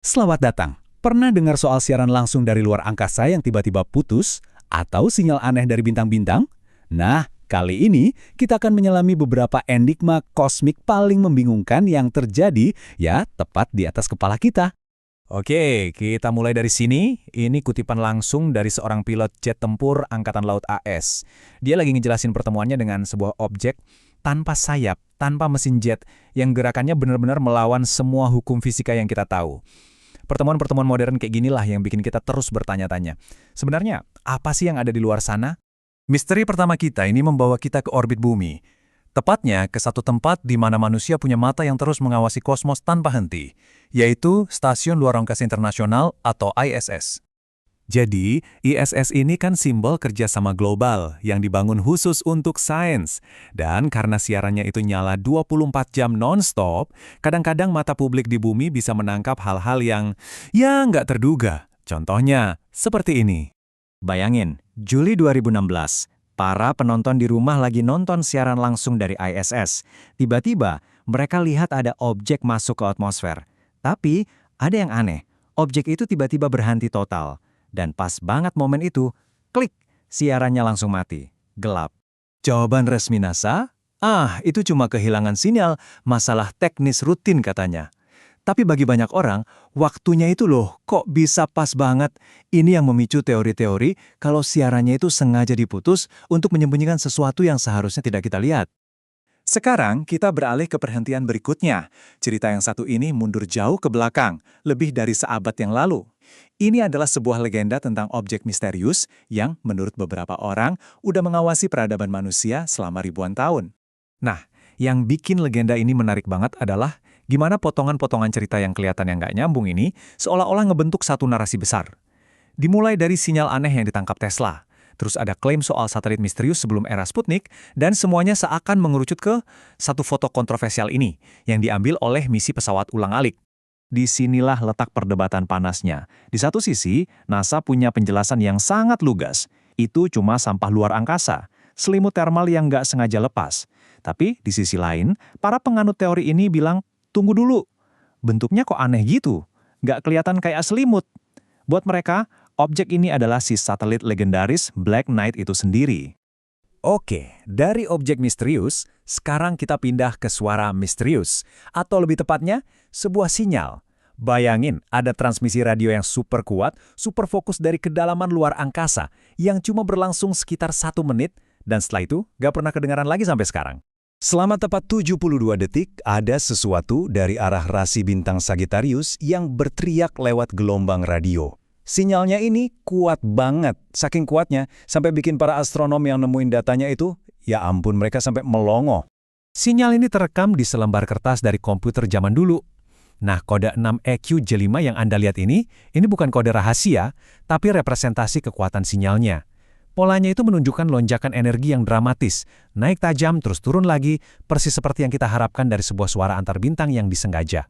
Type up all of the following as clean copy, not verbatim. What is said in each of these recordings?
Selamat datang. Pernah dengar soal siaran langsung dari luar angkasa yang tiba-tiba putus? Atau sinyal aneh dari bintang-bintang? Nah, kali ini kita akan menyelami beberapa enigma kosmik paling membingungkan yang terjadi, ya, tepat di atas kepala kita. Oke, kita mulai dari sini. Ini kutipan langsung dari seorang pilot jet tempur Angkatan Laut AS. Dia lagi ngejelasin pertemuannya dengan sebuah objek tanpa sayap, tanpa mesin jet, yang gerakannya benar-benar melawan semua hukum fisika yang kita tahu. Pertemuan-pertemuan modern kayak ginilah yang bikin kita terus bertanya-tanya. Sebenarnya, apa sih yang ada di luar sana? Misteri pertama kita ini membawa kita ke orbit bumi. Tepatnya ke satu tempat di mana manusia punya mata yang terus mengawasi kosmos tanpa henti, yaitu Stasiun Luar Angkasa Internasional atau ISS. Jadi, ISS ini kan simbol kerjasama global yang dibangun khusus untuk sains. Dan karena siarannya itu nyala 24 jam non-stop, kadang-kadang mata publik di bumi bisa menangkap hal-hal yang, ya nggak terduga. Contohnya, seperti ini. Bayangin, Juli 2016, para penonton di rumah lagi nonton siaran langsung dari ISS. Tiba-tiba, mereka lihat ada objek masuk ke atmosfer. Tapi, ada yang aneh. Objek itu tiba-tiba berhenti total. Dan pas banget momen itu, klik, siarannya langsung mati. Gelap. Jawaban resmi NASA? Itu cuma kehilangan sinyal, masalah teknis rutin katanya. Tapi bagi banyak orang, waktunya itu loh, kok bisa pas banget? Ini yang memicu teori-teori kalau siarannya itu sengaja diputus untuk menyembunyikan sesuatu yang seharusnya tidak kita lihat. Sekarang kita beralih ke perhentian berikutnya. Cerita yang satu ini mundur jauh ke belakang, lebih dari seabad yang lalu. Ini adalah sebuah legenda tentang objek misterius yang, menurut beberapa orang, udah mengawasi peradaban manusia selama ribuan tahun. Nah, yang bikin legenda ini menarik banget adalah gimana potongan-potongan cerita yang kelihatan yang nggak nyambung ini seolah-olah ngebentuk satu narasi besar. Dimulai dari sinyal aneh yang ditangkap Tesla, terus ada klaim soal satelit misterius sebelum era Sputnik, dan semuanya seakan mengerucut ke satu foto kontroversial ini yang diambil oleh misi pesawat ulang-alik. Disinilah letak perdebatan panasnya. Di satu sisi, NASA punya penjelasan yang sangat lugas. Itu cuma sampah luar angkasa, selimut termal yang nggak sengaja lepas. Tapi di sisi lain, para penganut teori ini bilang, tunggu dulu, bentuknya kok aneh gitu, nggak kelihatan kayak selimut. Buat mereka, objek ini adalah si satelit legendaris Black Knight itu sendiri. Oke, dari objek misterius, sekarang kita pindah ke suara misterius. Atau lebih tepatnya, sebuah sinyal. Bayangin, ada transmisi radio yang super kuat, super fokus dari kedalaman luar angkasa, yang cuma berlangsung sekitar 1 menit, dan setelah itu gak pernah kedengaran lagi sampai sekarang. Selama tepat 72 detik, ada sesuatu dari arah rasi bintang Sagittarius yang berteriak lewat gelombang radio. Sinyalnya ini kuat banget, saking kuatnya sampai bikin para astronom yang nemuin datanya itu, ya ampun mereka sampai melongo. Sinyal ini terekam di selembar kertas dari komputer zaman dulu. Nah, kode 6EQJ5 yang Anda lihat ini bukan kode rahasia, tapi representasi kekuatan sinyalnya. Polanya itu menunjukkan lonjakan energi yang dramatis, naik tajam terus turun lagi, persis seperti yang kita harapkan dari sebuah suara antar bintang yang disengaja.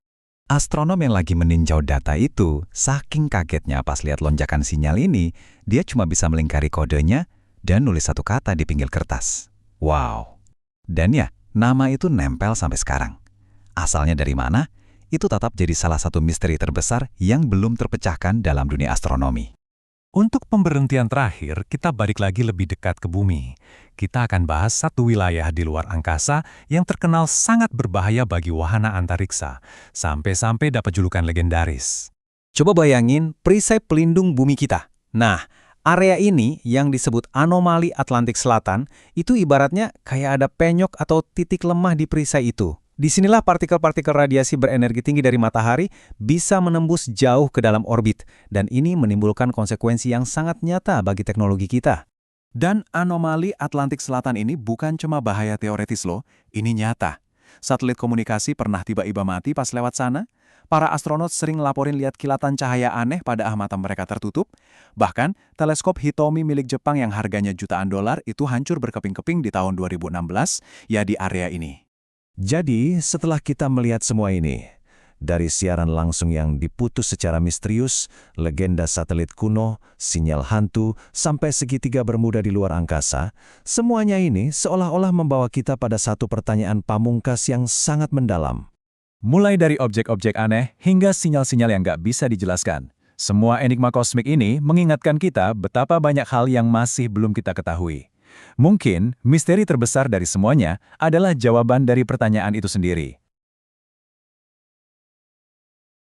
Astronom yang lagi meninjau data itu, saking kagetnya pas lihat lonjakan sinyal ini, dia cuma bisa melingkari kodenya dan nulis satu kata di pinggir kertas. Wow. Dan ya, nama itu nempel sampai sekarang. Asalnya dari mana? Itu tetap jadi salah satu misteri terbesar yang belum terpecahkan dalam dunia astronomi. Untuk pemberhentian terakhir, kita balik lagi lebih dekat ke bumi. Kita akan bahas satu wilayah di luar angkasa yang terkenal sangat berbahaya bagi wahana antariksa, sampai-sampai dapat julukan legendaris. Coba bayangin perisai pelindung bumi kita. Nah, area ini yang disebut anomali Atlantik Selatan, itu ibaratnya kayak ada penyok atau titik lemah di perisai itu. Disinilah partikel-partikel radiasi berenergi tinggi dari matahari bisa menembus jauh ke dalam orbit, dan ini menimbulkan konsekuensi yang sangat nyata bagi teknologi kita. Dan anomali Atlantik Selatan ini bukan cuma bahaya teoretis loh, ini nyata. Satelit komunikasi pernah tiba-tiba mati pas lewat sana, para astronot sering laporin lihat kilatan cahaya aneh pada mata mereka tertutup, bahkan teleskop Hitomi milik Jepang yang harganya jutaan dolar itu hancur berkeping-keping di tahun 2016, ya di area ini. Jadi, setelah kita melihat semua ini, dari siaran langsung yang diputus secara misterius, legenda satelit kuno, sinyal hantu, sampai segitiga bermuda di luar angkasa, semuanya ini seolah-olah membawa kita pada satu pertanyaan pamungkas yang sangat mendalam. Mulai dari objek-objek aneh hingga sinyal-sinyal yang nggak bisa dijelaskan. Semua enigma kosmik ini mengingatkan kita betapa banyak hal yang masih belum kita ketahui. Mungkin misteri terbesar dari semuanya adalah jawaban dari pertanyaan itu sendiri.